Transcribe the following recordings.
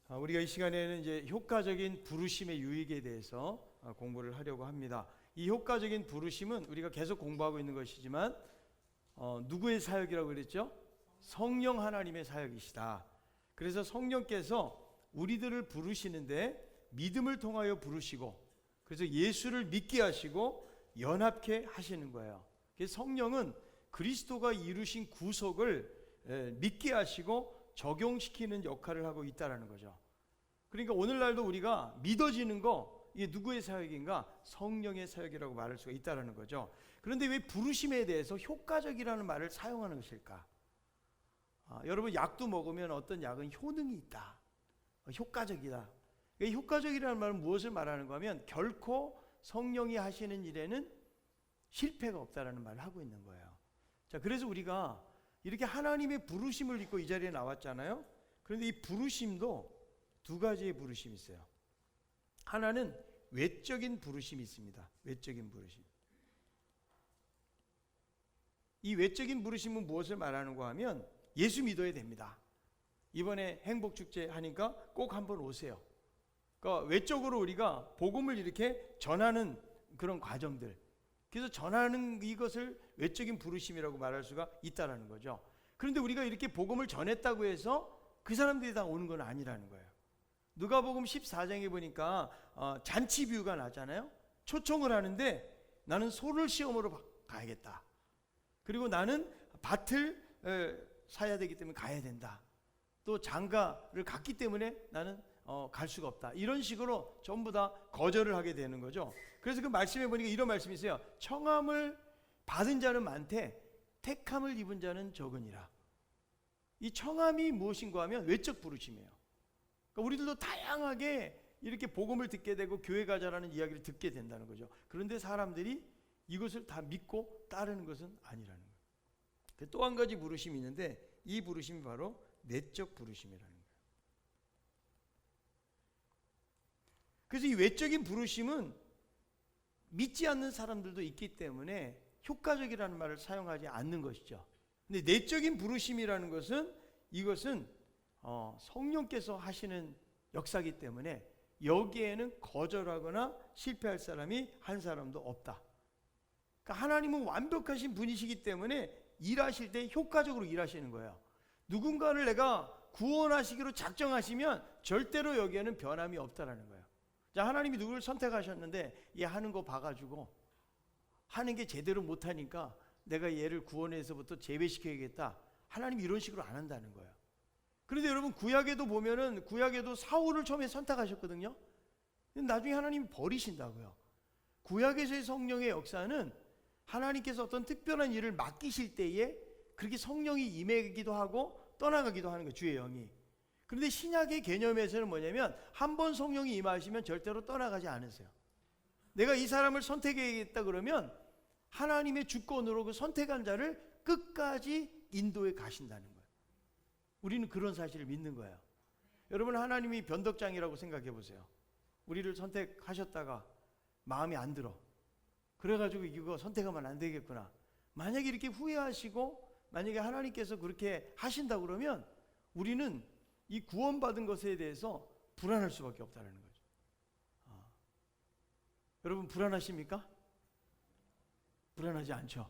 우리가 이 시간에는 이제 효과적인 부르심의 유익에 대해서 공부를 하려고 합니다. 이 효과적인 부르심은 우리가 계속 공부하고 있는 것이지만 누구의 사역이라고 그랬죠? 성령 하나님의 사역이시다. 그래서 성령께서 우리들을 부르시는데 믿음을 통하여 부르시고, 그래서 예수를 믿게 하시고 연합케 하시는 거예요. 그래서 성령은 그리스도가 이루신 구속을 믿게 하시고 적용시키는 역할을 하고 있다는 거죠. 그러니까 오늘날도 우리가 믿어지는 거, 이게 누구의 사역인가? 성령의 사역이라고 말할 수가 있다는 거죠. 그런데 왜 부르심에 대해서 효과적이라는 말을 사용하는 것일까? 여러분, 약도 먹으면 어떤 약은 효능이 있다, 효과적이다. 효과적이라는 말은 무엇을 말하는가 하면 결코 성령이 하시는 일에는 실패가 없다라는 말을 하고 있는 거예요. 자, 그래서 우리가 이렇게 하나님의 부르심을 입고 이 자리에 나왔잖아요. 그런데 이 부르심도 두 가지의 부르심이 있어요. 하나는 외적인 부르심이 있습니다. 외적인 부르심. 이 외적인 부르심은 무엇을 말하는가 하면 예수 믿어야 됩니다. 이번에 행복축제 하니까 꼭 한번 오세요. 그러니까 외적으로 우리가 복음을 이렇게 전하는 그런 과정들, 그래서 전하는 이것을 외적인 부르심이라고 말할 수가 있다는 거죠. 그런데 우리가 이렇게 복음을 전했다고 해서 그 사람들이 다 오는 건 아니라는 거예요. 누가복음 14장에 보니까 잔치 비유가 나잖아요. 초청을 하는데 나는 소를 시험으로 가야겠다. 그리고 나는 밭을 사야 되기 때문에 가야 된다. 또 장가를 갔기 때문에 나는 갈 수가 없다. 이런 식으로 전부 다 거절을 하게 되는 거죠. 그래서 그 말씀에 보니까 이런 말씀이 있어요. 청함을 받은 자는 많되 택함을 입은 자는 적으니라. 이 청함이 무엇인가 하면 외적 부르심이에요. 그러니까 우리들도 다양하게 이렇게 복음을 듣게 되고 교회 가자라는 이야기를 듣게 된다는 거죠. 그런데 사람들이 이것을 다 믿고 따르는 것은 아니라는 거예요. 또 한 가지 부르심이 있는데 이 부르심이 바로 내적 부르심이라는 거예요. 그래서 이 외적인 부르심은 믿지 않는 사람들도 있기 때문에 효과적이라는 말을 사용하지 않는 것이죠. 근데 내적인 부르심이라는 것은 이것은 성령께서 하시는 역사이기 때문에 여기에는 거절하거나 실패할 사람이 한 사람도 없다. 그러니까 하나님은 완벽하신 분이시기 때문에 일하실 때 효과적으로 일하시는 거예요. 누군가를 내가 구원하시기로 작정하시면 절대로 여기에는 변함이 없다라는 거예요. 자, 하나님이 누구를 선택하셨는데 얘 하는 거 봐가지고 하는 게 제대로 못하니까 내가 얘를 구원해서부터 제외시켜야겠다. 하나님이 이런 식으로 안 한다는 거예요. 그런데 여러분, 구약에도 보면은 구약에도 사울을 처음에 선택하셨거든요. 근데 나중에 하나님이 버리신다고요. 구약에서의 성령의 역사는 하나님께서 어떤 특별한 일을 맡기실 때에 그렇게 성령이 임하기도 하고 떠나가기도 하는 거예요, 주의 영이. 그런데 신약의 개념에서는 뭐냐면 한 번 성령이 임하시면 절대로 떠나가지 않으세요. 내가 이 사람을 선택해야겠다 그러면 하나님의 주권으로 그 선택한 자를 끝까지 인도해 가신다는 거예요. 우리는 그런 사실을 믿는 거예요. 여러분, 하나님이 변덕장이라고 생각해 보세요. 우리를 선택하셨다가 마음에 안 들어. 그래가지고 이거 선택하면 안 되겠구나. 만약에 이렇게 후회하시고 만약에 하나님께서 그렇게 하신다 그러면 우리는 이 구원받은 것에 대해서 불안할 수밖에 없다는 거죠. 여러분, 불안하십니까? 불안하지 않죠.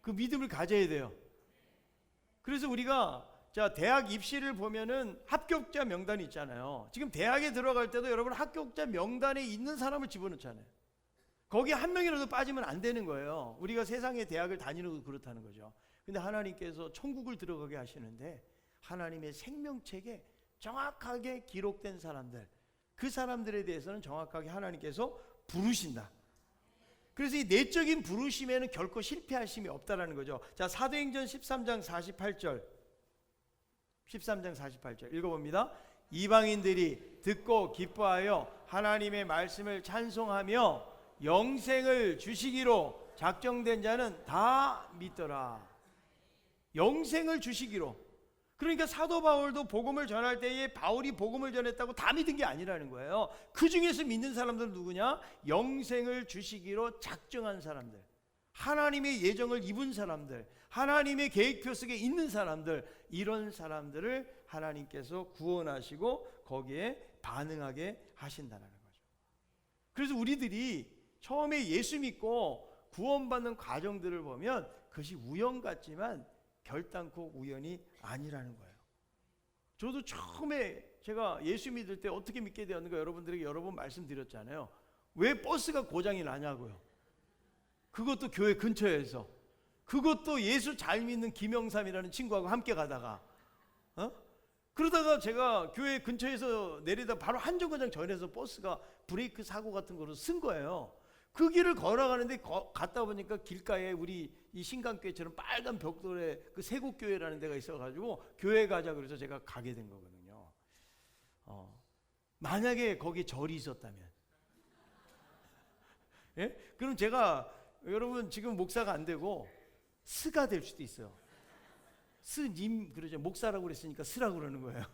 그 믿음을 가져야 돼요. 그래서 우리가 대학 입시를 보면은 합격자 명단이 있잖아요. 지금 대학에 들어갈 때도 여러분 합격자 명단에 있는 사람을 집어넣잖아요. 거기 한 명이라도 빠지면 안 되는 거예요. 우리가 세상의 대학을 다니는 것도 그렇다는 거죠. 근데 하나님께서 천국을 들어가게 하시는데 하나님의 생명책에 정확하게 기록된 사람들, 그 사람들에 대해서는 정확하게 하나님께서 부르신다. 그래서 이 내적인 부르심에는 결코 실패하심이 없다라는 거죠. 자, 사도행전 13장 48절 13장 48절 읽어봅니다. 이방인들이 듣고 기뻐하여 하나님의 말씀을 찬송하며 영생을 주시기로 작정된 자는 다 믿더라. 영생을 주시기로. 그러니까 사도 바울도 복음을 전할 때에 바울이 복음을 전했다고 다 믿은 게 아니라는 거예요. 그 중에서 믿는 사람들은 누구냐? 영생을 주시기로 작정한 사람들, 하나님의 예정을 입은 사람들, 하나님의 계획표 속에 있는 사람들, 이런 사람들을 하나님께서 구원하시고 거기에 반응하게 하신다는 거죠. 그래서 우리들이 처음에 예수 믿고 구원받는 과정들을 보면 그것이 우연 같지만 결단코 우연이 아니라는 거예요. 저도 처음에 제가 예수 믿을 때 어떻게 믿게 되었는가 여러분들에게 여러 번 말씀드렸잖아요. 왜 버스가 고장이 나냐고요. 그것도 교회 근처에서, 그것도 예수 잘 믿는 김영삼이라는 친구하고 함께 가다가 그러다가 제가 교회 근처에서 내리다 바로 한정거장 전에서 버스가 브레이크 사고 같은 거로 쓴 거예요. 그 길을 걸어가는데 갔다 보니까 길가에 우리 이 신강교회처럼 빨간 벽돌에 그 세곡교회라는 데가 있어가지고 교회 가자 그래서 제가 가게 된 거거든요. 만약에 거기 절이 있었다면, 예? 그럼 제가 여러분 지금 목사가 안 되고 스가 될 수도 있어요. 스님 그러죠. 목사라고 그랬으니까 스라고 그러는 거예요.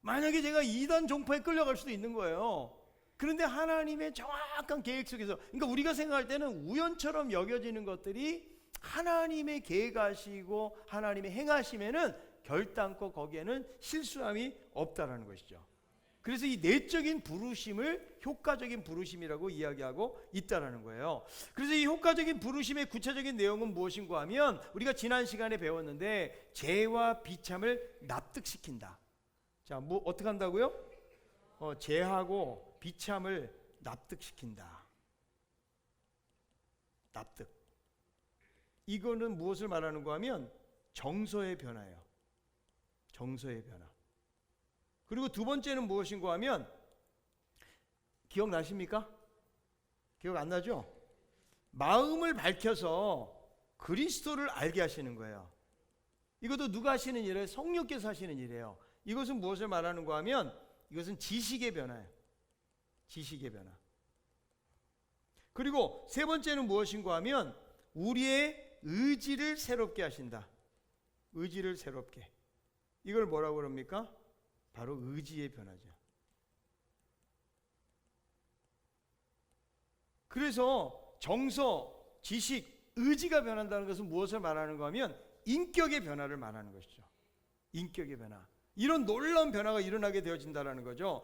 만약에 제가 이단 종파에 끌려갈 수도 있는 거예요. 그런데 하나님의 정확한 계획 속에서, 그러니까 우리가 생각할 때는 우연처럼 여겨지는 것들이 하나님의 계획하시고 하나님의 행하심에는 결단코 거기에는 실수함이 없다라는 것이죠. 그래서 이 내적인 부르심을 효과적인 부르심이라고 이야기하고 있다라는 거예요. 그래서 이 효과적인 부르심의 구체적인 내용은 무엇인가 하면 우리가 지난 시간에 배웠는데 죄와 비참을 납득시킨다. 자, 뭐 어떻게 한다고요? 죄하고 비참을 납득시킨다. 납득. 이거는 무엇을 말하는가 하면 정서의 변화예요. 정서의 변화. 그리고 두 번째는 무엇인가 하면, 기억나십니까? 기억 안 나죠? 마음을 밝혀서 그리스도를 알게 하시는 거예요. 이것도 누가 하시는 일이에요? 성령께서 하시는 일이에요. 이것은 무엇을 말하는가 하면 이것은 지식의 변화예요. 지식의 변화. 그리고 세 번째는 무엇인가 하면 우리의 의지를 새롭게 하신다. 의지를 새롭게. 이걸 뭐라고 그럽니까? 바로 의지의 변화죠. 그래서 정서, 지식, 의지가 변한다는 것은 무엇을 말하는가 하면 인격의 변화를 말하는 것이죠. 인격의 변화. 이런 놀라운 변화가 일어나게 되어진다는 거죠.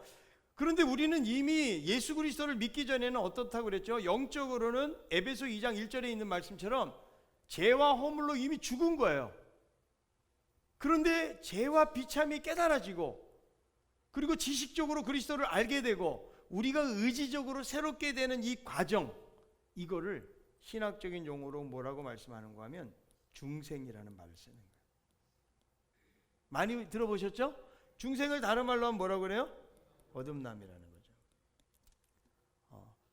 그런데 우리는 이미 예수 그리스도를 믿기 전에는 어떻다고 그랬죠? 영적으로는 에베소 2장 1절에 있는 말씀처럼 죄와 허물로 이미 죽은 거예요. 그런데 죄와 비참이 깨달아지고, 그리고 지식적으로 그리스도를 알게 되고 우리가 의지적으로 새롭게 되는 이 과정, 이거를 신학적인 용어로 뭐라고 말씀하는가 하면 중생이라는 말을 쓰는 거예요. 많이 들어보셨죠? 중생을 다른 말로 하면 뭐라고 그래요? 거듭남이라는 거죠.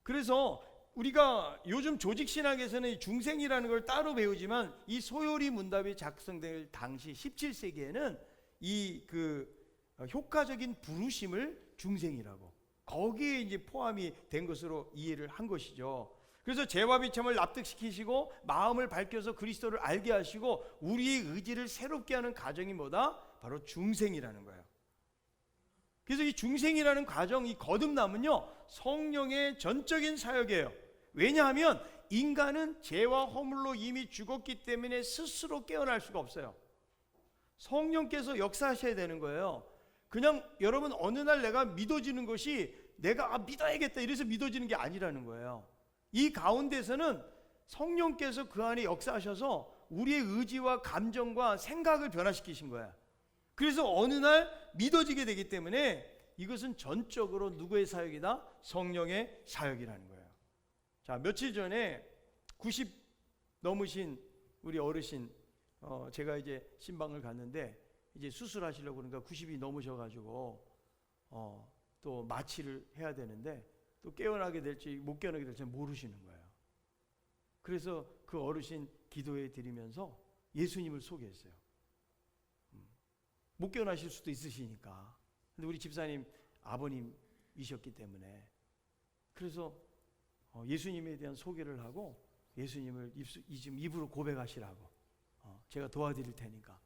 그래서 우리가 요즘 조직신학에서는 이 중생이라는 걸 따로 배우지만 이 소요리 문답이 작성될 당시 17세기에는 이 효과적인 부르심을 중생이라고, 거기에 이제 포함이 된 것으로 이해를 한 것이죠. 그래서 죄와 비참을 납득시키시고 마음을 밝혀서 그리스도를 알게 하시고 우리의 의지를 새롭게 하는 과정이 뭐다? 바로 중생이라는 거예요. 그래서 이 중생이라는 과정, 이 거듭남은요 성령의 전적인 사역이에요. 왜냐하면 인간은 죄와 허물로 이미 죽었기 때문에 스스로 깨어날 수가 없어요. 성령께서 역사하셔야 되는 거예요. 그냥 여러분 어느 날 내가 믿어지는 것이 내가 믿어야겠다 이래서 믿어지는 게 아니라는 거예요. 이 가운데서는 성령께서 그 안에 역사하셔서 우리의 의지와 감정과 생각을 변화시키신 거예요. 그래서 어느 날 믿어지게 되기 때문에 이것은 전적으로 누구의 사역이다? 성령의 사역이라는 거예요. 자, 며칠 전에 90 넘으신 우리 어르신, 제가 이제 신방을 갔는데 이제 수술하시려고 그러니까 90이 넘으셔가지고 또 마취를 해야 되는데 또 깨어나게 될지 못 깨어나게 될지 모르시는 거예요. 그래서 그 어르신 기도해 드리면서 예수님을 소개했어요. 못 깨어나실 수도 있으시니까. 근데 우리 집사님 아버님이셨기 때문에 그래서 예수님에 대한 소개를 하고 예수님을 지금 입으로 고백하시라고 제가 도와드릴 테니까.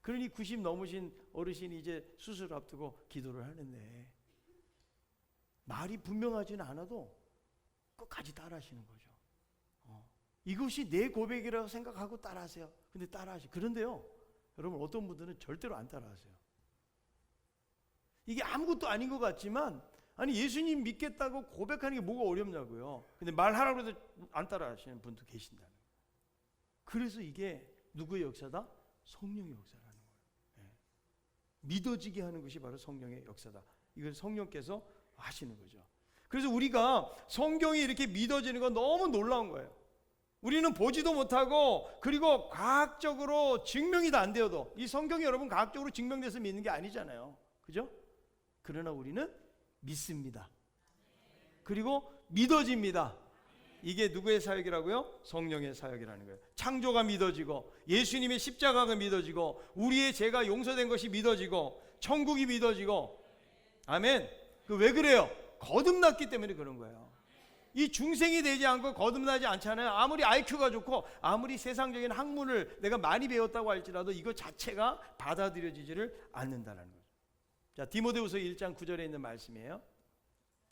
그러니 90 넘으신 어르신이 이제 수술 앞두고 기도를 하는데 말이 분명하지는 않아도 끝까지 따라하시는 거죠. 이것이 내 고백이라고 생각하고 따라하세요. 근데 따라하시. 그런데요, 여러분 어떤 분들은 절대로 안 따라하세요. 이게 아무것도 아닌 것 같지만 아니 예수님 믿겠다고 고백하는 게 뭐가 어렵냐고요. 근데 말하라고 해도 안 따라하시는 분도 계신다는 거예요. 그래서 이게 누구의 역사다? 성령의 역사라는 거예요. 믿어지게 하는 것이 바로 성령의 역사다. 이걸 성령께서 하시는 거죠. 그래서 우리가 성경이 이렇게 믿어지는 건 너무 놀라운 거예요. 우리는 보지도 못하고 그리고 과학적으로 증명이 다 안 되어도 이 성경이 여러분 과학적으로 증명돼서 믿는 게 아니잖아요. 그죠? 그러나 우리는 믿습니다. 그리고 믿어집니다. 이게 누구의 사역이라고요? 성령의 사역이라는 거예요. 창조가 믿어지고 예수님의 십자가가 믿어지고 우리의 죄가 용서된 것이 믿어지고 천국이 믿어지고 아멘. 그 왜 그래요? 거듭났기 때문에 그런 거예요. 이 중생이 되지 않고 거듭나지 않잖아요. 아무리 IQ가 좋고 아무리 세상적인 학문을 내가 많이 배웠다고 할지라도 이거 자체가 받아들여지지를 않는다는 거죠. 자, 디모데후서 1장 9절에 있는 말씀이에요.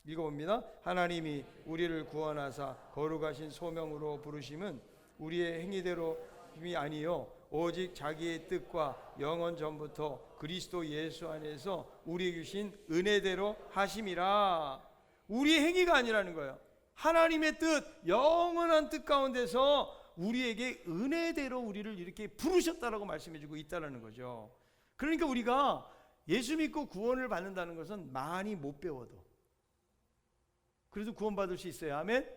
읽어봅니다. 하나님이 우리를 구원하사 거룩하신 소명으로 부르심은 우리의 행위대로임이 아니요 오직 자기의 뜻과 영원 전부터 그리스도 예수 안에서 우리에게 주신 은혜대로 하심이라. 우리의 행위가 아니라는 거예요. 하나님의 뜻, 영원한 뜻 가운데서 우리에게 은혜대로 우리를 이렇게 부르셨다라고 말씀해주고 있다는 거죠. 그러니까 우리가 예수 믿고 구원을 받는다는 것은 많이 못 배워도 그래도 구원받을 수 있어요. 아멘.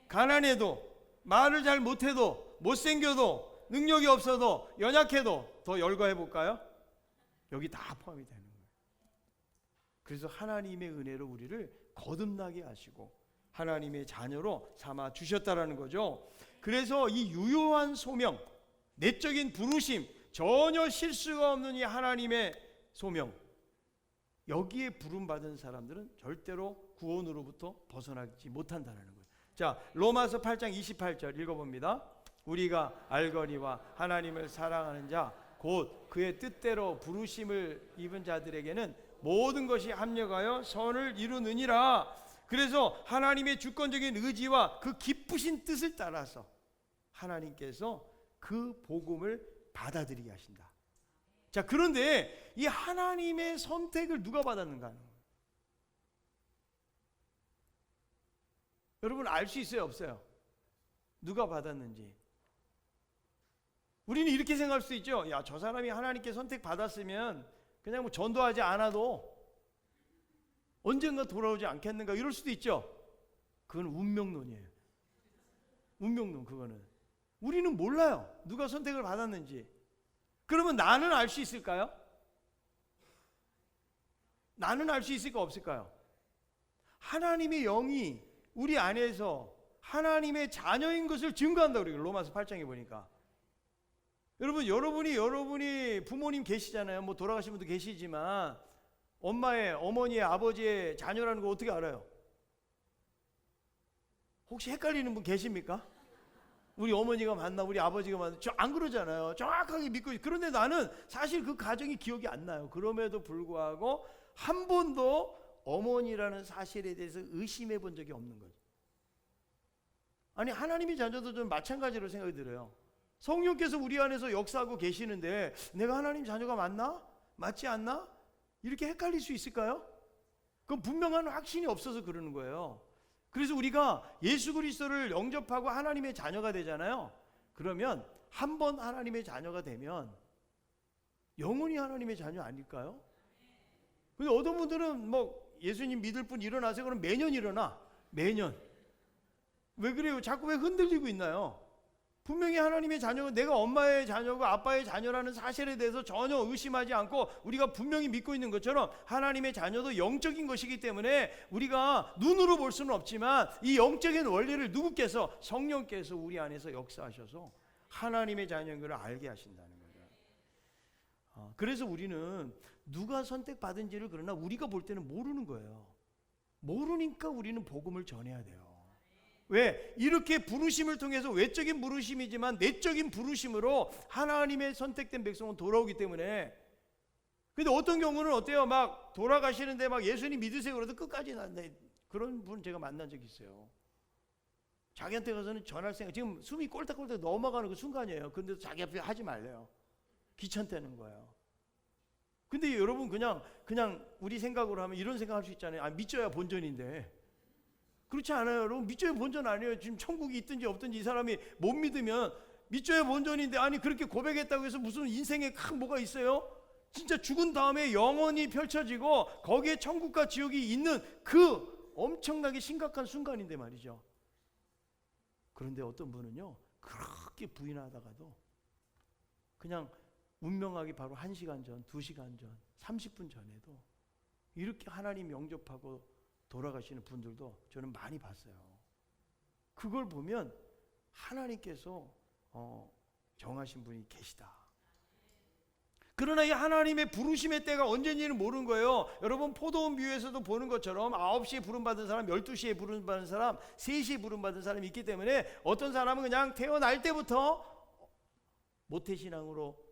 가난해도 말을 잘 못해도 못생겨도 능력이 없어도 연약해도 더 열거해 볼까요? 여기 다 포함이 되는 거예요. 그래서 하나님의 은혜로 우리를 거듭나게 하시고 하나님의 자녀로 삼아 주셨다라는 거죠. 그래서 이 유효한 소명, 내적인 부르심, 전혀 실수가 없는 이 하나님의 소명, 여기에 부름받은 사람들은 절대로 구원으로부터 벗어나지 못한다는 거예요. 자, 로마서 8장 28절 읽어봅니다. 우리가 알거니와 하나님을 사랑하는 자 곧 그의 뜻대로 부르심을 입은 자들에게는 모든 것이 합력하여 선을 이루느니라. 그래서 하나님의 주권적인 의지와 그 기쁘신 뜻을 따라서 하나님께서 그 복음을 받아들이게 하신다. 자, 그런데 이 하나님의 선택을 누가 받았는가 하는 거예요. 여러분 알 수 있어요, 없어요? 누가 받았는지. 우리는 이렇게 생각할 수 있죠. 야, 저 사람이 하나님께 선택 받았으면 그냥 뭐 전도하지 않아도 언젠가 돌아오지 않겠는가 이럴 수도 있죠. 그건 운명론이에요. 운명론. 그거는 우리는 몰라요, 누가 선택을 받았는지. 그러면 나는 알 수 있을까요? 나는 알 수 있을까 없을까요? 하나님의 영이 우리 안에서 하나님의 자녀인 것을 증거한다고 그래요. 로마서 8장에 보니까. 여러분이 부모님 계시잖아요. 뭐 돌아가신 분도 계시지만 엄마의, 어머니의, 아버지의 자녀라는 거 어떻게 알아요? 혹시 헷갈리는 분 계십니까? 우리 어머니가 맞나 우리 아버지가 맞나? 저 안 그러잖아요. 정확하게 믿고. 그런데 나는 사실 그 가정이 기억이 안 나요. 그럼에도 불구하고 한 번도 어머니라는 사실에 대해서 의심해 본 적이 없는 거죠. 아니, 하나님의 자녀도 좀 마찬가지로 생각이 들어요. 성령께서 우리 안에서 역사하고 계시는데 내가 하나님 자녀가 맞나? 맞지 않나? 이렇게 헷갈릴 수 있을까요? 그건 분명한 확신이 없어서 그러는 거예요. 그래서 우리가 예수 그리스도를 영접하고 하나님의 자녀가 되잖아요. 그러면 한 번 하나님의 자녀가 되면 영원히 하나님의 자녀 아닐까요? 근데 어떤 분들은 뭐 예수님 믿을 분 일어나세요. 그럼 매년 일어나. 매년. 왜 그래요? 자꾸 왜 흔들리고 있나요? 분명히 하나님의 자녀가 내가 엄마의 자녀고 아빠의 자녀라는 사실에 대해서 전혀 의심하지 않고 우리가 분명히 믿고 있는 것처럼 하나님의 자녀도 영적인 것이기 때문에 우리가 눈으로 볼 수는 없지만 이 영적인 원리를 누구께서? 성령께서 우리 안에서 역사하셔서 하나님의 자녀인 것을 알게 하신다는 거죠. 그래서 우리는 누가 선택받은지를 그러나 우리가 볼 때는 모르는 거예요. 모르니까 우리는 복음을 전해야 돼요. 왜? 이렇게 부르심을 통해서 외적인 부르심이지만 내적인 부르심으로 하나님의 선택된 백성은 돌아오기 때문에. 근데 어떤 경우는 어때요? 막 돌아가시는데 막 예수님 믿으세요 그래도 끝까지 안 그런 분 제가 만난 적이 있어요. 자기한테 가서는 전할 생각, 지금 숨이 꼴딱꼴딱 넘어가는 그 순간이에요. 근데 자기 앞에 하지 말래요. 귀찮다는 거예요. 근데 여러분 그냥 우리 생각으로 하면 이런 생각할 수 있잖아요. 아, 믿져야 본전인데. 그렇지 않아요, 여러분. 믿져야 본전 아니에요. 지금 천국이 있든지 없든지 이 사람이 못 믿으면 믿져야 본전인데, 아니 그렇게 고백했다고 해서 무슨 인생에 큰 뭐가 있어요? 진짜 죽은 다음에 영원히 펼쳐지고 거기에 천국과 지옥이 있는 그 엄청나게 심각한 순간인데 말이죠. 그런데 어떤 분은요, 그렇게 부인하다가도 그냥 운명하기 바로 1시간 전, 2시간 전, 30분 전에도 이렇게 하나님 영접하고 돌아가시는 분들도 저는 많이 봤어요. 그걸 보면 하나님께서 정하신 분이 계시다. 그러나 이 하나님의 부르심의 때가 언제인지는 모르는 거예요. 여러분 포도원 뷰에서도 보는 것처럼 9시에 부름받은 사람, 12시에 부름받은 사람, 3시에 부름받은 사람이 있기 때문에 어떤 사람은 그냥 태어날 때부터 모태신앙으로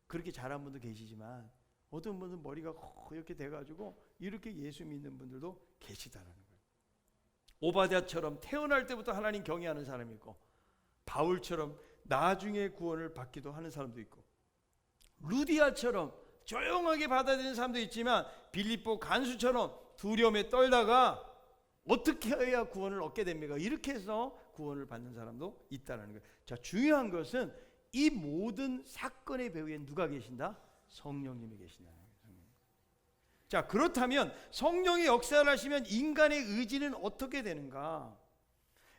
그렇게 자란 분도 계시지만 어떤 분은 머리가 이렇게 돼가지고 이렇게 예수 믿는 분들도 계시다라는 거예요. 오바댜처럼 태어날 때부터 하나님 경외하는 사람이 있고, 바울처럼 나중에 구원을 받기도 하는 사람도 있고, 루디아처럼 조용하게 받아들이는 사람도 있지만, 빌립보 간수처럼 두려움에 떨다가 어떻게 해야 구원을 얻게 됩니까? 이렇게 해서 구원을 받는 사람도 있다는 거예요. 자, 중요한 것은 이 모든 사건의 배후에 누가 계신다? 성령님이 계신다는 거예요. 자, 그렇다면 성령이 역사를 하시면 인간의 의지는 어떻게 되는가?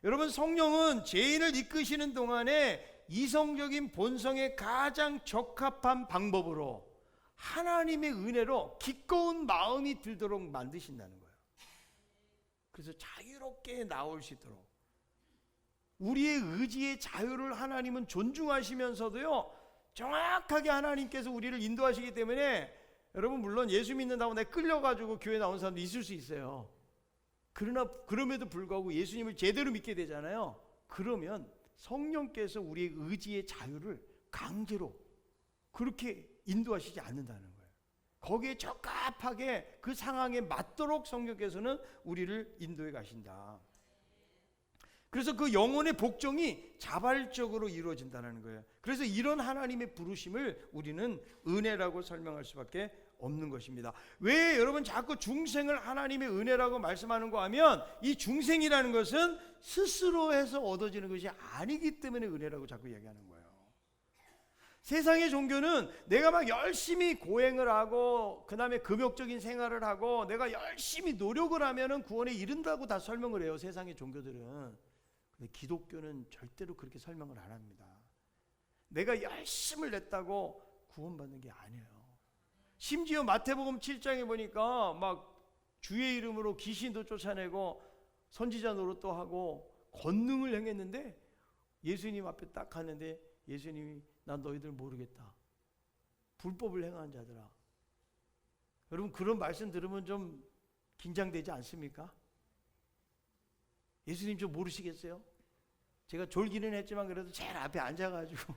여러분, 성령은 죄인을 이끄시는 동안에 이성적인 본성에 가장 적합한 방법으로 하나님의 은혜로 기꺼운 마음이 들도록 만드신다는 거예요. 그래서 자유롭게 나올 수 있도록 우리의 의지의 자유를 하나님은 존중하시면서도요, 정확하게 하나님께서 우리를 인도하시기 때문에, 여러분 물론 예수 믿는다고 내가 끌려가지고 교회 나온 사람도 있을 수 있어요. 그러나 그럼에도 불구하고 예수님을 제대로 믿게 되잖아요. 그러면 성령께서 우리의 의지의 자유를 강제로 그렇게 인도하시지 않는다는 거예요. 거기에 적합하게 그 상황에 맞도록 성령께서는 우리를 인도해 가신다. 그래서 그 영혼의 복종이 자발적으로 이루어진다는 거예요. 그래서 이런 하나님의 부르심을 우리는 은혜라고 설명할 수밖에 없는 것입니다. 왜 여러분 자꾸 중생을 하나님의 은혜라고 말씀하는가 하면, 이 중생이라는 것은 스스로 해서 얻어지는 것이 아니기 때문에 은혜라고 자꾸 얘기하는 거예요. 세상의 종교는 내가 막 열심히 고행을 하고 그 다음에 금욕적인 생활을 하고 내가 열심히 노력을 하면은 구원에 이른다고 다 설명을 해요, 세상의 종교들은. 근데 기독교는 절대로 그렇게 설명을 안 합니다. 내가 열심을 냈다고 구원받는 게 아니에요. 심지어 마태복음 7장에 보니까 막 주의 이름으로 귀신도 쫓아내고 선지자 노릇도 하고 권능을 행했는데, 예수님 앞에 딱 갔는데 예수님이 난 너희들 모르겠다, 불법을 행한 자들아. 여러분 그런 말씀 들으면 좀 긴장되지 않습니까? 예수님 좀 모르시겠어요? 제가 졸기는 했지만 그래도 제일 앞에 앉아가지고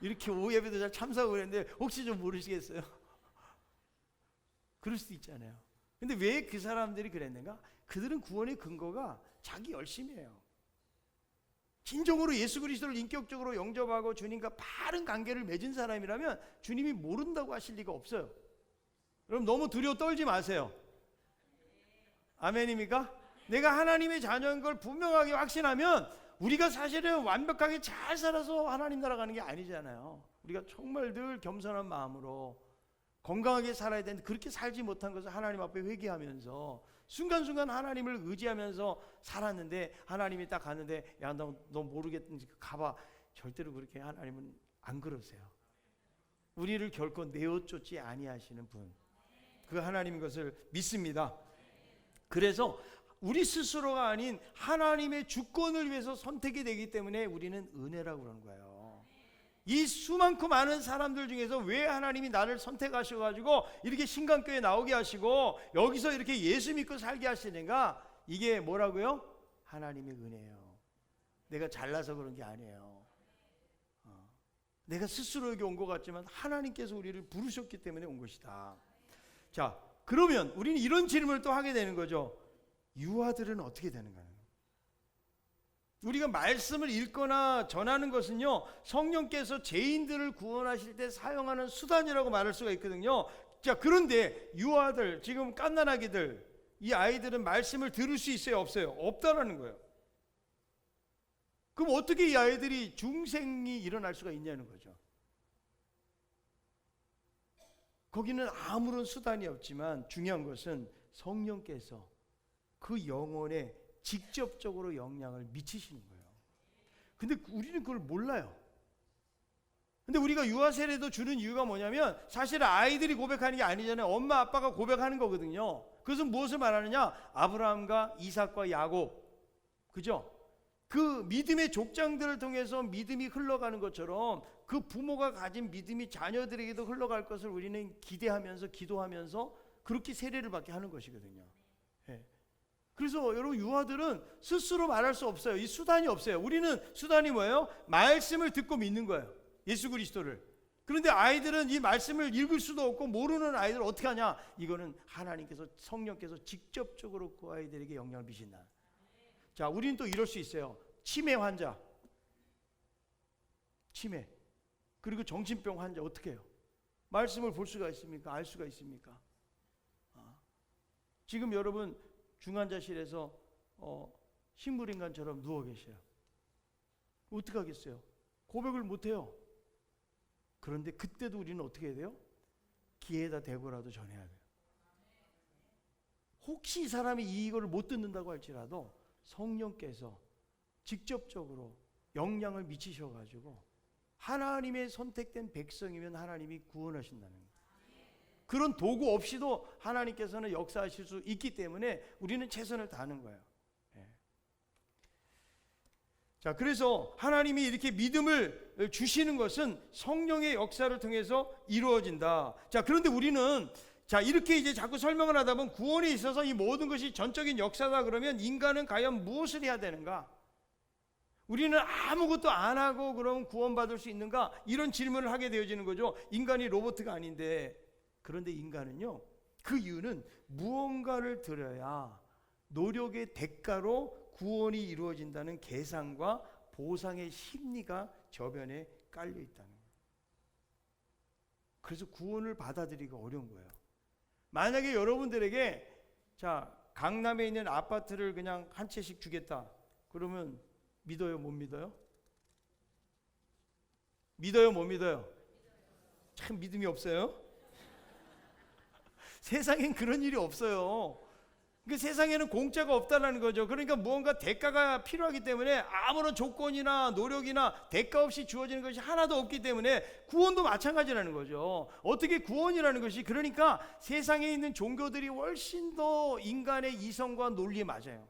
이렇게 오예배도 잘 참석을 했는데 혹시 좀 모르시겠어요? 그럴 수도 있잖아요. 근데 왜 그 사람들이 그랬는가? 그들은 구원의 근거가 자기 열심이에요. 진정으로 예수 그리스도를 인격적으로 영접하고 주님과 바른 관계를 맺은 사람이라면 주님이 모른다고 하실 리가 없어요. 여러분 너무 두려워 떨지 마세요. 아멘입니까? 내가 하나님의 자녀인 걸 분명하게 확신하면 우리가 사실은 완벽하게 잘 살아서 하나님 나라 가는 게 아니잖아요. 우리가 정말 늘 겸손한 마음으로 건강하게 살아야 되는데 그렇게 살지 못한 것을 하나님 앞에 회개하면서 순간순간 하나님을 의지하면서 살았는데, 하나님이 딱 갔는데 야 너 모르겠는지 가봐. 절대로 그렇게 하나님은 안 그러세요. 우리를 결코 내어쫓지 아니하시는 분, 그 하나님인 것을 믿습니다. 그래서 우리 스스로가 아닌 하나님의 주권을 위해서 선택이 되기 때문에 우리는 은혜라고 그러는 거예요. 이 수많고 많은 사람들 중에서 왜 하나님이 나를 선택하셔가지고 이렇게 신강교회 나오게 하시고 여기서 이렇게 예수 믿고 살게 하시는가? 이게 뭐라고요? 하나님의 은혜예요. 내가 잘나서 그런 게 아니에요. 내가 스스로 여기 온 것 같지만 하나님께서 우리를 부르셨기 때문에 온 것이다. 자, 그러면 우리는 이런 질문을 또 하게 되는 거죠. 유아들은 어떻게 되는가? 우리가 말씀을 읽거나 전하는 것은요, 성령께서 죄인들을 구원하실 때 사용하는 수단이라고 말할 수가 있거든요. 자, 그런데 유아들, 지금 갓난아기들, 이 아이들은 말씀을 들을 수 있어요, 없어요? 없다라는 거예요. 그럼 어떻게 이 아이들이 중생이 일어날 수가 있냐는 거죠. 거기는 아무런 수단이 없지만 중요한 것은 성령께서 그 영혼에 직접적으로 영향을 미치시는 거예요. 근데 우리는 그걸 몰라요. 근데 우리가 유아 세례도 주는 이유가 뭐냐면 사실 아이들이 고백하는 게 아니잖아요. 엄마 아빠가 고백하는 거거든요. 그것은 무엇을 말하느냐? 아브라함과 이삭과 야곱, 그죠? 그 믿음의 족장들을 통해서 믿음이 흘러가는 것처럼 그 부모가 가진 믿음이 자녀들에게도 흘러갈 것을 우리는 기대하면서 기도하면서 그렇게 세례를 받게 하는 것이거든요. 예. 그래서 여러분, 유아들은 스스로 말할 수 없어요. 이 수단이 없어요. 우리는 수단이 뭐예요? 말씀을 듣고 믿는 거예요. 예수 그리스도를. 그런데 아이들은 이 말씀을 읽을 수도 없고 모르는 아이들 어떻게 하냐? 이거는 하나님께서, 성령께서 직접적으로 그 아이들에게 영향을 미친다. 자, 우리는 또 이럴 수 있어요. 치매 환자, 치매, 그리고 정신병 환자 어떻게 해요? 말씀을 볼 수가 있습니까? 알 수가 있습니까? 지금 여러분 중환자실에서 식물인간처럼 누워 계셔요. 어떻게 하겠어요? 고백을 못해요. 그런데 그때도 우리는 어떻게 해야 돼요? 귀에다 대고라도 전해야 돼요. 혹시 이 사람이 이거를 못 듣는다고 할지라도 성령께서 직접적으로 영향을 미치셔가지고 하나님의 선택된 백성이면 하나님이 구원하신다는 거예요. 그런 도구 없이도 하나님께서는 역사하실 수 있기 때문에 우리는 최선을 다하는 거예요. 예. 자, 그래서 하나님이 이렇게 믿음을 주시는 것은 성령의 역사를 통해서 이루어진다. 자, 그런데 우리는 이렇게 이제 자꾸 설명을 하다 보면 구원에 있어서 이 모든 것이 전적인 역사다 그러면 인간은 과연 무엇을 해야 되는가? 우리는 아무것도 안 하고 그럼 구원받을 수 있는가? 이런 질문을 하게 되어지는 거죠. 인간이 로봇가 아닌데. 그런데 인간은요, 그 이유는 무언가를 들여야 노력의 대가로 구원이 이루어진다는 계산과 보상의 심리가 저변에 깔려 있다는 거예요. 그래서 구원을 받아들이기가 어려운 거예요. 만약에 여러분들에게 강남에 있는 아파트를 그냥 한 채씩 주겠다 그러면 믿어요, 못 믿어요? 믿어요, 못 믿어요? 참 믿음이 없어요. 세상엔 그런 일이 없어요. 그 세상에는 공짜가 없다는 거죠. 그러니까 무언가 대가가 필요하기 때문에 아무런 조건이나 노력이나 대가 없이 주어지는 것이 하나도 없기 때문에 구원도 마찬가지라는 거죠. 어떻게 구원이라는 것이, 그러니까 세상에 있는 종교들이 훨씬 더 인간의 이성과 논리에 맞아요.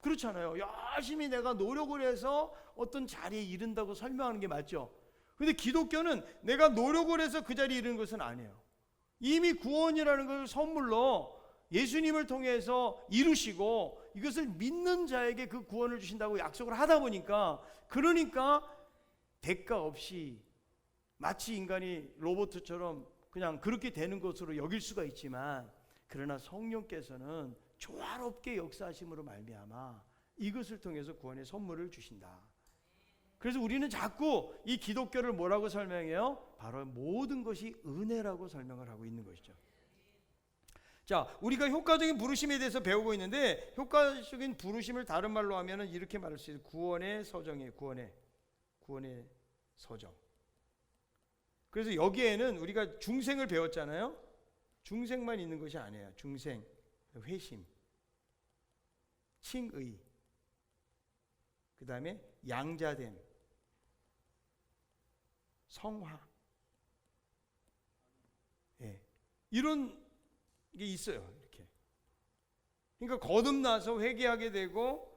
그렇잖아요. 열심히 내가 노력을 해서 어떤 자리에 이른다고 설명하는 게 맞죠. 근데 기독교는 내가 노력을 해서 그 자리에 이르는 것은 아니에요. 이미 구원이라는 것을 선물로 예수님을 통해서 이루시고 이것을 믿는 자에게 그 구원을 주신다고 약속을 하다 보니까, 그러니까 대가 없이 마치 인간이 로봇처럼 그냥 그렇게 되는 것으로 여길 수가 있지만, 그러나 성령께서는 조화롭게 역사하심으로 말미암아 이것을 통해서 구원의 선물을 주신다. 그래서 우리는 자꾸 이 기독교를 뭐라고 설명해요? 바로 모든 것이 은혜라고 설명을 하고 있는 것이죠. 자, 우리가 효과적인 부르심에 대해서 배우고 있는데, 효과적인 부르심을 다른 말로 하면은 이렇게 말할 수 있어요. 구원의 서정이에요. 구원의 서정. 그래서 여기에는 우리가 중생을 배웠잖아요. 중생만 있는 것이 아니에요. 중생, 회심, 칭의, 그 다음에 양자됨, 성화, 예, 이런 게 있어요. 이렇게. 그러니까 거듭나서 회개하게 되고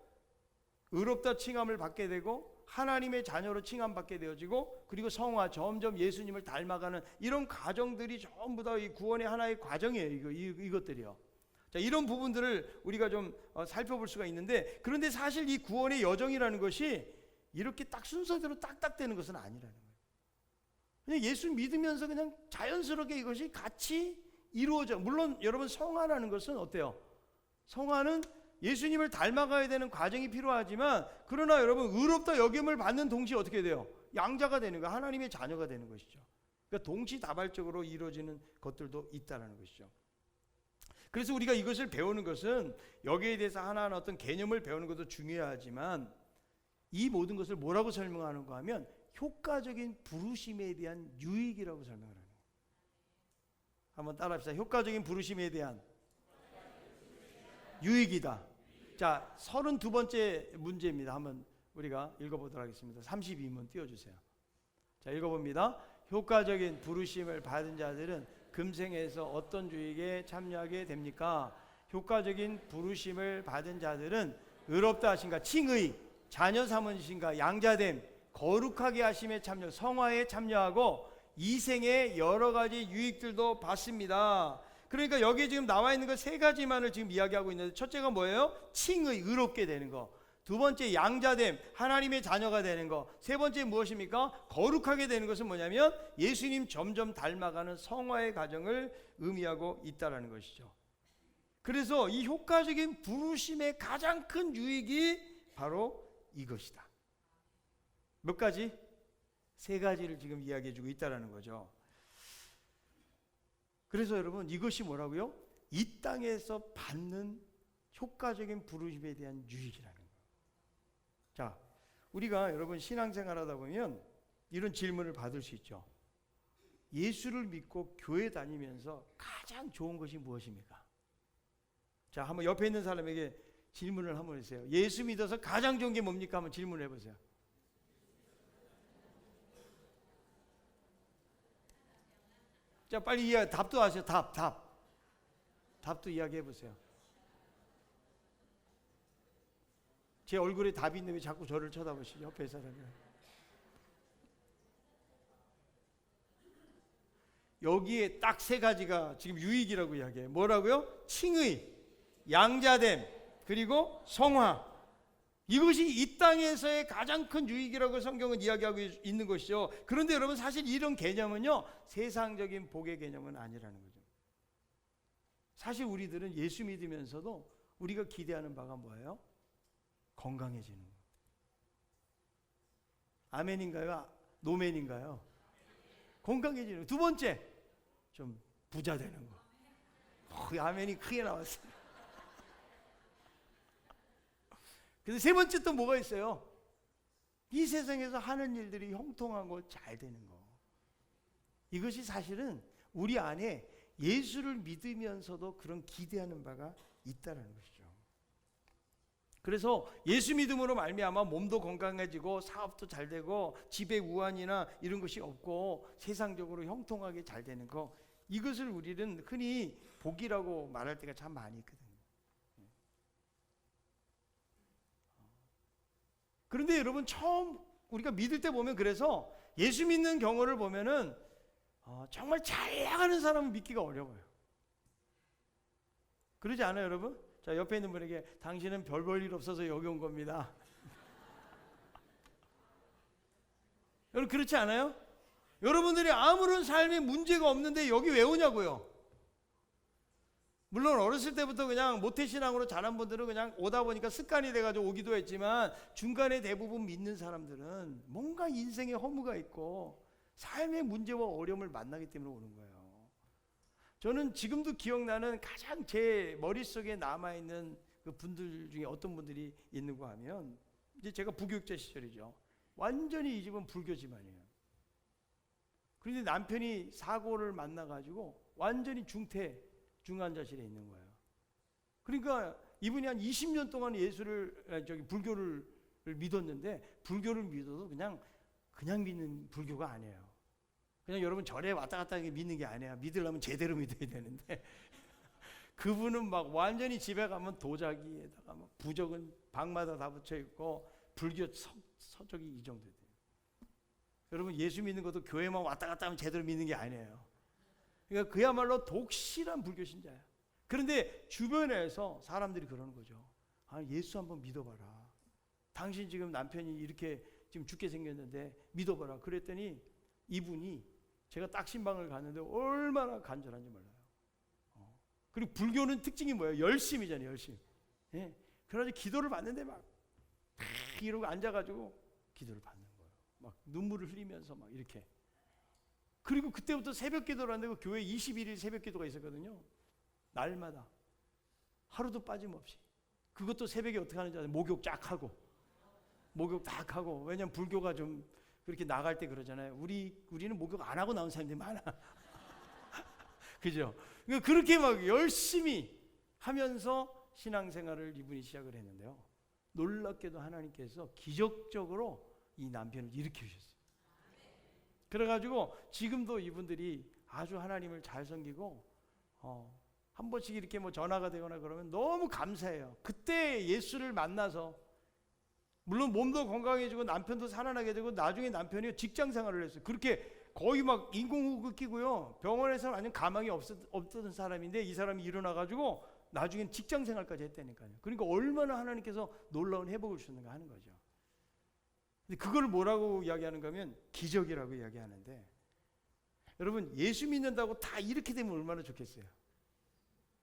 의롭다 칭함을 받게 되고 하나님의 자녀로 칭함받게 되어지고, 그리고 성화, 점점 예수님을 닮아가는 이런 과정들이 전부 다 이 구원의 하나의 과정이에요. 이것들이요. 자, 이런 부분들을 우리가 좀 살펴볼 수가 있는데, 그런데 사실 이 구원의 여정이라는 것이 이렇게 딱 순서대로 딱딱 되는 것은 아니라는 거예요. 그냥 예수 믿으면서 그냥 자연스럽게 이것이 같이 이루어져. 물론 여러분, 성화라는 것은 어때요? 성화는 예수님을 닮아가야 되는 과정이 필요하지만, 그러나 여러분 의롭다 여김을 받는 동시에 어떻게 돼요? 양자가 되는 거예요. 하나님의 자녀가 되는 것이죠. 그러니까 동시다발적으로 이루어지는 것들도 있다는 것이죠. 그래서 우리가 이것을 배우는 것은 여기에 대해서 하나하나 어떤 개념을 배우는 것도 중요하지만, 이 모든 것을 뭐라고 설명하는가 하면 효과적인 부르심에 대한 유익이라고 설명을 하는 거예요. 한번 따라합시다. 효과적인 부르심에 대한 유익이다. 자, 32번째 문제입니다. 한번 우리가 읽어보도록 하겠습니다. 32문 띄워주세요. 자, 읽어봅니다. 효과적인 부르심을 받은 자들은 금생에서 어떤 유익에 참여하게 됩니까? 효과적인 부르심을 받은 자들은 의롭다 하신가, 칭의, 자녀 삼으신가, 양자됨, 거룩하게 하심에 참여, 성화에 참여하고 이생의 여러 가지 유익들도 받습니다. 그러니까 여기에 지금 나와 있는 거 세 가지만을 지금 이야기하고 있는데, 첫째가 뭐예요? 칭의, 의롭게 되는 거. 두 번째 양자됨, 하나님의 자녀가 되는 거. 세 번째 무엇입니까? 거룩하게 되는 것은 뭐냐면 예수님 점점 닮아가는 성화의 과정을 의미하고 있다는 것이죠. 그래서 이 효과적인 부르심의 가장 큰 유익이 바로 이것이다. 몇 가지? 세 가지를 지금 이야기해 주고 있다는 거죠. 그래서 여러분 이것이 뭐라고요? 이 땅에서 받는 효과적인 부르심에 대한 유익이라는 거예요. 자, 우리가 여러분 신앙생활 하다 보면 이런 질문을 받을 수 있죠. 예수를 믿고 교회 다니면서 가장 좋은 것이 무엇입니까? 자, 한번 옆에 있는 사람에게 질문을 한번 해주세요. 예수 믿어서 가장 좋은 게 뭡니까? 한번 질문을 해보세요. 자, 빨리 답도 하세요. 답도 이야기해 보세요. 제 얼굴에 답이 있는데 왜 자꾸 저를 쳐다보시죠? 옆에 사람이. 여기에 딱 세 가지가 지금 유익이라고 이야기해요. 뭐라고요? 칭의, 양자됨, 그리고 성화. 이것이 이 땅에서의 가장 큰 유익이라고 성경은 이야기하고 있는 것이죠. 그런데 여러분 사실 이런 개념은요, 세상적인 복의 개념은 아니라는 거죠. 사실 우리들은 예수 믿으면서도 우리가 기대하는 바가 뭐예요? 건강해지는 거. 아멘인가요? 노멘인가요? 건강해지는 거. 두 번째, 좀 부자 되는 거. 아멘이 크게 나왔어요. 그래서 세 번째 또 뭐가 있어요? 이 세상에서 하는 일들이 형통하고 잘 되는 거. 이것이 사실은 우리 안에 예수를 믿으면서도 그런 기대하는 바가 있다는 것이죠. 그래서 예수 믿음으로 말미암아 몸도 건강해지고 사업도 잘 되고 집에 우환이나 이런 것이 없고 세상적으로 형통하게 잘 되는 거, 이것을 우리는 흔히 복이라고 말할 때가 참 많이 있거든요. 그런데 여러분 처음 우리가 믿을 때 보면, 그래서 예수 믿는 경우를 보면은 정말 잘 나가는 사람은 믿기가 어려워요. 그러지 않아요, 여러분? 자, 옆에 있는 분에게 당신은 별 볼 일 없어서 여기 온 겁니다. 여러분 그렇지 않아요? 여러분들이 아무런 삶에 문제가 없는데 여기 왜 오냐고요? 물론 어렸을 때부터 그냥 모태신앙으로 자란 분들은 그냥 오다 보니까 습관이 돼가지고 오기도 했지만, 중간에 대부분 믿는 사람들은 뭔가 인생에 허무가 있고 삶의 문제와 어려움을 만나기 때문에 오는 거예요. 저는 지금도 기억나는 가장 제 머릿속에 남아있는 그 분들 중에 어떤 분들이 있는가 하면, 이제 제가 부교육자 시절이죠. 완전히 이 집은 불교 집안이에요. 그런데 남편이 사고를 만나가지고 완전히 중환자실에 있는 거예요. 그러니까 이분이 한 20년 동안 불교를 믿었는데, 불교를 믿어도 그냥 믿는 불교가 아니에요. 그냥 여러분 절에 왔다 갔다 믿는 게 아니에요. 믿으려면 제대로 믿어야 되는데 그분은 막 완전히 집에 가면 도자기에다가 막 부적은 방마다 다 붙여 있고 불교 서적이 이 정도 돼요. 여러분 예수 믿는 것도 교회만 왔다 갔다 하면 제대로 믿는 게 아니에요. 그러니까 그야말로 독실한 불교 신자야. 그런데 주변에서 사람들이 그러는 거죠. 아, 예수 한번 믿어봐라. 당신 지금 남편이 이렇게 지금 죽게 생겼는데 믿어봐라. 그랬더니 이분이, 제가 딱 신방을 갔는데 얼마나 간절한지 몰라요. 그리고 불교는 특징이 뭐예요? 열심이잖아요. 열심. 예? 그래가지고 기도를 받는데 막 이러고 앉아가지고 기도를 받는 거예요. 막 눈물을 흘리면서 막 이렇게. 그리고 그때부터 새벽 기도를 하는데 그 교회 21일 새벽 기도가 있었거든요. 날마다 하루도 빠짐없이. 그것도 새벽에 어떻게 하는지 아세요? 목욕 쫙 하고, 목욕 딱 하고. 왜냐면 불교가 좀 그렇게 나갈 때 그러잖아요. 우리는 목욕 안 하고 나온 사람들이 많아. 그죠? 그렇게 막 열심히 하면서 신앙생활을 이분이 시작을 했는데요. 놀랍게도 하나님께서 기적적으로 이 남편을 일으키셨어요. 그래가지고 지금도 이분들이 아주 하나님을 잘 섬기고 한 번씩 이렇게 뭐 전화가 되거나 그러면 너무 감사해요. 그때 예수를 만나서 물론 몸도 건강해지고 남편도 살아나게 되고 나중에 남편이 직장 생활을 했어요. 그렇게 거의 막 인공호흡 끼고요. 병원에서 완전 가망이 없었던 사람인데 이 사람이 일어나가지고 나중엔 직장 생활까지 했다니까요. 그러니까 얼마나 하나님께서 놀라운 회복을 주셨는가 하는 거죠. 근데 그걸 뭐라고 이야기하는가 하면 기적이라고 이야기하는데, 여러분 예수 믿는다고 다 이렇게 되면 얼마나 좋겠어요.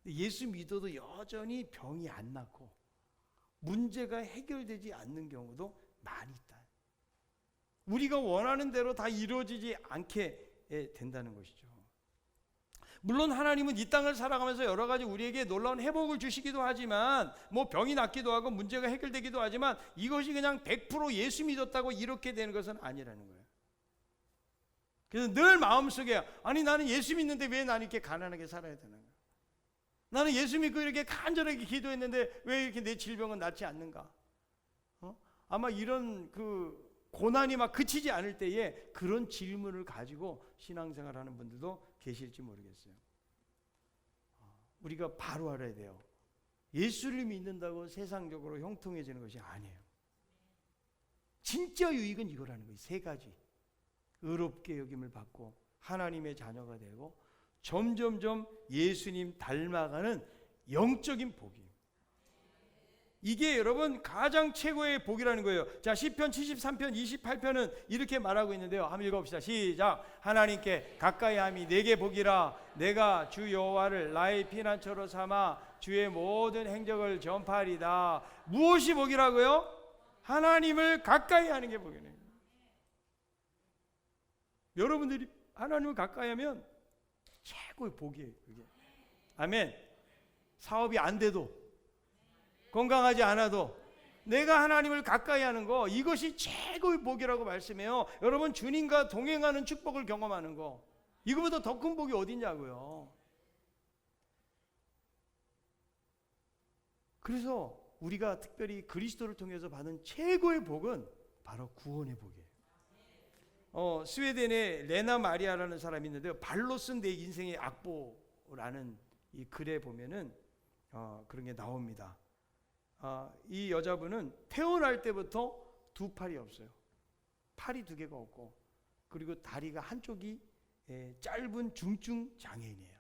예수 믿어도 여전히 병이 안 낫고 문제가 해결되지 않는 경우도 많이 있다. 우리가 원하는 대로 다 이루어지지 않게 된다는 것이죠. 물론 하나님은 이 땅을 살아가면서 여러 가지 우리에게 놀라운 회복을 주시기도 하지만, 뭐 병이 낫기도 하고 문제가 해결되기도 하지만, 이것이 그냥 100% 예수 믿었다고 이렇게 되는 것은 아니라는 거예요. 그래서 늘 마음속에, 아니 나는 예수 믿는데 왜 나는 이렇게 가난하게 살아야 되는가? 나는 예수 믿고 이렇게 간절하게 기도했는데 왜 이렇게 내 질병은 낫지 않는가? 아마 이런 고난이 막 그치지 않을 때에 그런 질문을 가지고 신앙생활하는 분들도 계실지 모르겠어요. 우리가 바로 알아야 돼요. 예수를 믿는다고 세상적으로 형통해지는 것이 아니에요. 진짜 유익은 이거라는 거예요. 세 가지. 의롭게 여김을 받고 하나님의 자녀가 되고 점점점 예수님 닮아가는 영적인 복이에요. 이게 여러분 가장 최고의 복이라는 거예요. 자, 시편 73편 28편은 이렇게 말하고 있는데요. 한번 읽어봅시다. 시작. 하나님께 가까이함이 내게 복이라. 내가 주 여호와를 나의 피난처로 삼아 주의 모든 행적을 전파하리다. 무엇이 복이라고요? 하나님을 가까이하는 게 복이네요. 여러분들이 하나님을 가까이하면 최고의 복이에요. 그게. 아멘. 사업이 안 돼도, 건강하지 않아도 내가 하나님을 가까이 하는 거, 이것이 최고의 복이라고 말씀해요. 여러분 주님과 동행하는 축복을 경험하는 거, 이거보다 더 큰 복이 어딨냐고요. 그래서 우리가 특별히 그리스도를 통해서 받은 최고의 복은 바로 구원의 복이에요. 스웨덴의 레나 마리아라는 사람이 있는데요. 발로 쓴 내 인생의 악보라는 이 글에 보면은 그런 게 나옵니다. 이 여자분은 태어날 때부터 두 팔이 없어요. 팔이 두 개가 없고, 그리고 다리가 한쪽이 짧은 중증 장애인이에요.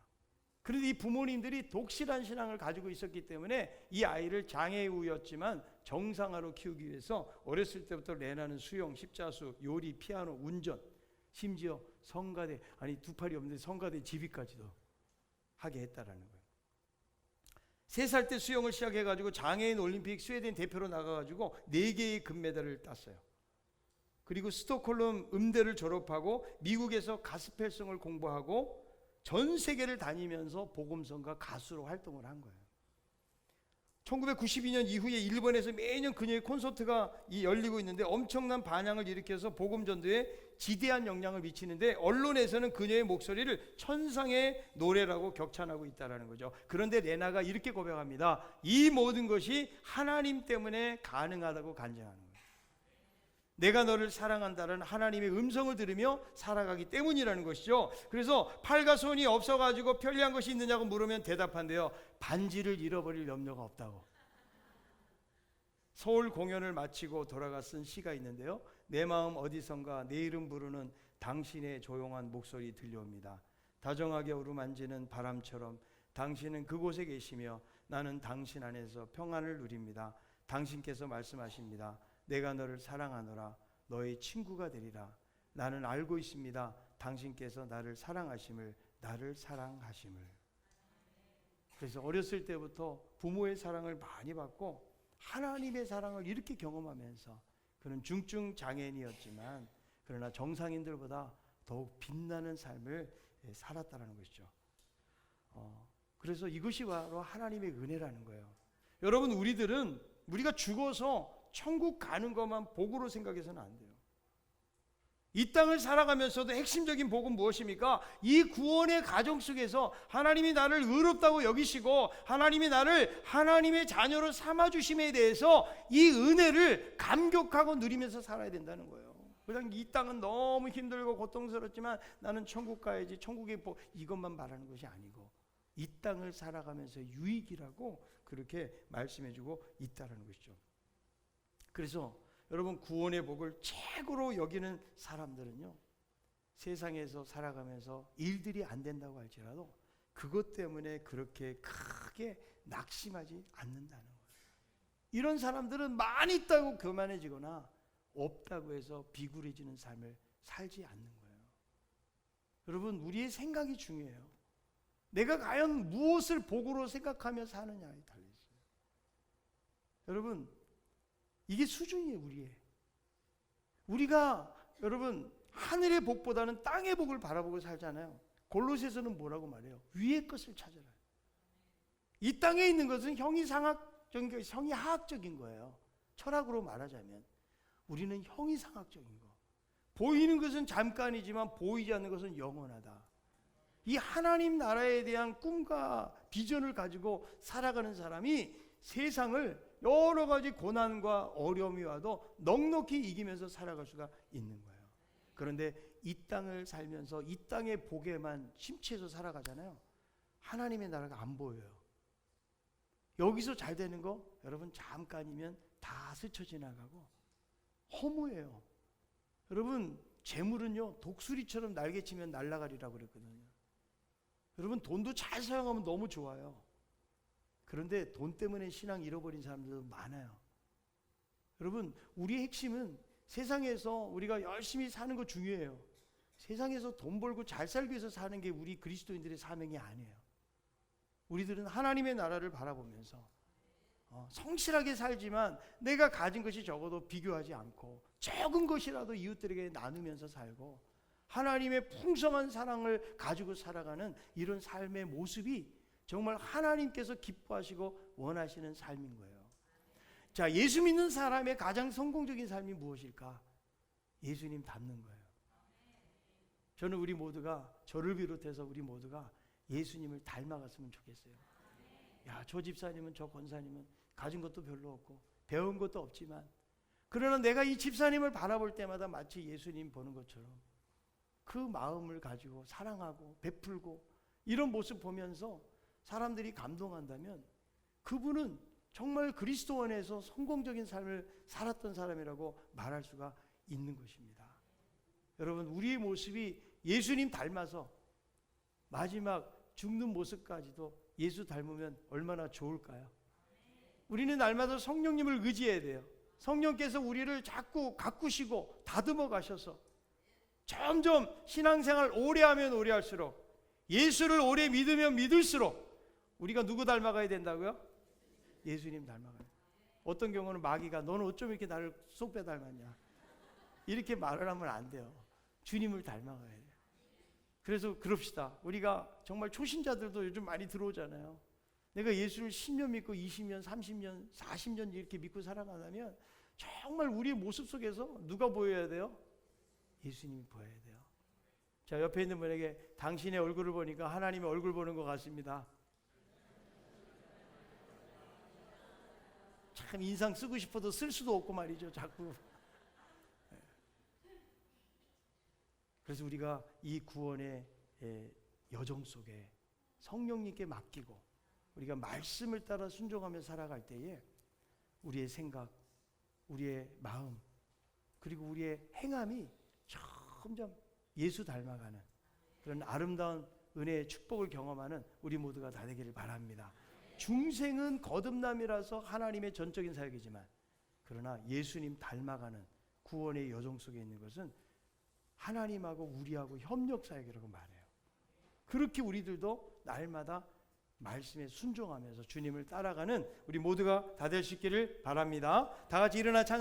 그런데 이 부모님들이 독실한 신앙을 가지고 있었기 때문에 이 아이를 장애우였지만 정상화로 키우기 위해서 어렸을 때부터 레나는 수영, 십자수, 요리, 피아노, 운전, 심지어 성가대, 아니 두 팔이 없는데 성가대 지휘까지도 하게 했다라는 거예요. 3살 때 수영을 시작해가지고 장애인 올림픽 스웨덴 대표로 나가가지고 4개의 금메달을 땄어요. 그리고 스톡홀름 음대를 졸업하고 미국에서 가스펠성을 공부하고 전 세계를 다니면서 복음성가 가수로 활동을 한 거예요. 1992년 이후에 일본에서 매년 그녀의 콘서트가 열리고 있는데 엄청난 반향을 일으켜서 복음전도에 지대한 영향을 미치는데, 언론에서는 그녀의 목소리를 천상의 노래라고 격찬하고 있다는 거죠. 그런데 레나가 이렇게 고백합니다. 이 모든 것이 하나님 때문에 가능하다고 간증하는 거예요. 내가 너를 사랑한다는 하나님의 음성을 들으며 살아가기 때문이라는 것이죠. 그래서 팔과 손이 없어가지고 편리한 것이 있느냐고 물으면 대답한대요. 반지를 잃어버릴 염려가 없다고. 서울 공연을 마치고 돌아가 쓴 시가 있는데요. 내 마음 어디선가 내 이름 부르는 당신의 조용한 목소리 들려옵니다. 다정하게 어루만지는 바람처럼 당신은 그곳에 계시며 나는 당신 안에서 평안을 누립니다. 당신께서 말씀하십니다. 내가 너를 사랑하노라. 너의 친구가 되리라. 나는 알고 있습니다. 당신께서 나를 사랑하심을, 나를 사랑하심을. 그래서 어렸을 때부터 부모의 사랑을 많이 받고 하나님의 사랑을 이렇게 경험하면서 그는 중증 장애인이었지만 그러나 정상인들보다 더욱 빛나는 삶을 살았다는 것이죠. 그래서 이것이 바로 하나님의 은혜라는 거예요. 여러분, 우리가 죽어서 천국 가는 것만 복으로 생각해서는 안 돼요. 이 땅을 살아가면서도 핵심적인 복은 무엇입니까? 이 구원의 가정 속에서 하나님이 나를 의롭다고 여기시고 하나님이 나를 하나님의 자녀로 삼아주심에 대해서 이 은혜를 감격하고 누리면서 살아야 된다는 거예요. 그냥 이 땅은 너무 힘들고 고통스럽지만 나는 천국 가야지, 천국의 복, 이것만 말하는 것이 아니고 이 땅을 살아가면서 유익이라고 그렇게 말씀해주고 있다는 것이죠. 그래서 여러분, 구원의 복을 최고로 여기는 사람들은요, 세상에서 살아가면서 일들이 안 된다고 할지라도 그것 때문에 그렇게 크게 낙심하지 않는다는 거예요. 이런 사람들은 많이 있다고 교만해지거나 없다고 해서 비굴해지는 삶을 살지 않는 거예요. 여러분, 우리의 생각이 중요해요. 내가 과연 무엇을 복으로 생각하며 사느냐에 달려있어요. 여러분, 이게 수준이에요. 우리가 여러분 하늘의 복보다는 땅의 복을 바라보고 살잖아요. 골로새서는 뭐라고 말해요? 위의 것을 찾아라. 이 땅에 있는 것은 형이하학적인 거예요. 철학으로 말하자면 우리는 형이상학적인 거. 보이는 것은 잠깐이지만 보이지 않는 것은 영원하다. 이 하나님 나라에 대한 꿈과 비전을 가지고 살아가는 사람이 세상을 여러 가지 고난과 어려움이 와도 넉넉히 이기면서 살아갈 수가 있는 거예요. 그런데 이 땅을 살면서 이 땅의 복에만 심취해서 살아가잖아요. 하나님의 나라가 안 보여요. 여기서 잘 되는 거 여러분 잠깐이면 다 스쳐 지나가고 허무해요. 여러분, 재물은요 독수리처럼 날개치면 날아가리라고 그랬거든요. 여러분, 돈도 잘 사용하면 너무 좋아요. 그런데 돈 때문에 신앙 잃어버린 사람들도 많아요. 여러분, 우리의 핵심은 세상에서 우리가 열심히 사는 거 중요해요. 세상에서 돈 벌고 잘 살기 위해서 사는 게 우리 그리스도인들의 사명이 아니에요. 우리들은 하나님의 나라를 바라보면서 성실하게 살지만 내가 가진 것이 적어도 비교하지 않고 적은 것이라도 이웃들에게 나누면서 살고 하나님의 풍성한 사랑을 가지고 살아가는 이런 삶의 모습이 정말 하나님께서 기뻐하시고 원하시는 삶인 거예요. 자, 예수 믿는 사람의 가장 성공적인 삶이 무엇일까? 예수님 닮는 거예요. 저는 우리 모두가, 저를 비롯해서 우리 모두가 예수님을 닮아갔으면 좋겠어요. 야, 저 집사님은, 저 권사님은 가진 것도 별로 없고 배운 것도 없지만 그러나 내가 이 집사님을 바라볼 때마다 마치 예수님 보는 것처럼 그 마음을 가지고 사랑하고 베풀고 이런 모습 보면서 사람들이 감동한다면 그분은 정말 그리스도 안에서 성공적인 삶을 살았던 사람이라고 말할 수가 있는 것입니다. 여러분, 우리의 모습이 예수님 닮아서 마지막 죽는 모습까지도 예수 닮으면 얼마나 좋을까요? 우리는 날마다 성령님을 의지해야 돼요. 성령께서 우리를 자꾸 가꾸시고 다듬어 가셔서 점점 신앙생활 오래 하면 오래 할수록 예수를 오래 믿으면 믿을수록 우리가 누구 닮아가야 된다고요? 예수님 닮아가요. 어떤 경우는 마귀가 너는 어쩜 이렇게 나를 쏙 빼닮았냐 이렇게 말을 하면 안 돼요. 주님을 닮아가야 돼요. 그래서 그럽시다. 우리가 정말 초신자들도 요즘 많이 들어오잖아요. 내가 예수를 10년 믿고 20년, 30년, 40년 이렇게 믿고 살아가려면 정말 우리의 모습 속에서 누가 보여야 돼요? 예수님이 보여야 돼요. 자, 옆에 있는 분에게 당신의 얼굴을 보니까 하나님의 얼굴 보는 것 같습니다. 참 인상 쓰고 싶어도 쓸 수도 없고 말이죠, 자꾸. 그래서 우리가 이 구원의 여정 속에 성령님께 맡기고 우리가 말씀을 따라 순종하며 살아갈 때에 우리의 생각, 우리의 마음, 그리고 우리의 행함이 점점 예수 닮아가는 그런 아름다운 은혜의 축복을 경험하는 우리 모두가 다 되기를 바랍니다. 중생은 거듭남이라서 하나님의 전적인 사역이지만 그러나 예수님 닮아가는 구원의 여정 속에 있는 것은 하나님하고 우리하고 협력 사역이라고 말해요. 그렇게 우리들도 날마다 말씀에 순종하면서 주님을 따라가는 우리 모두가 다 될 수 있기를 바랍니다. 다 같이 일어나 찬양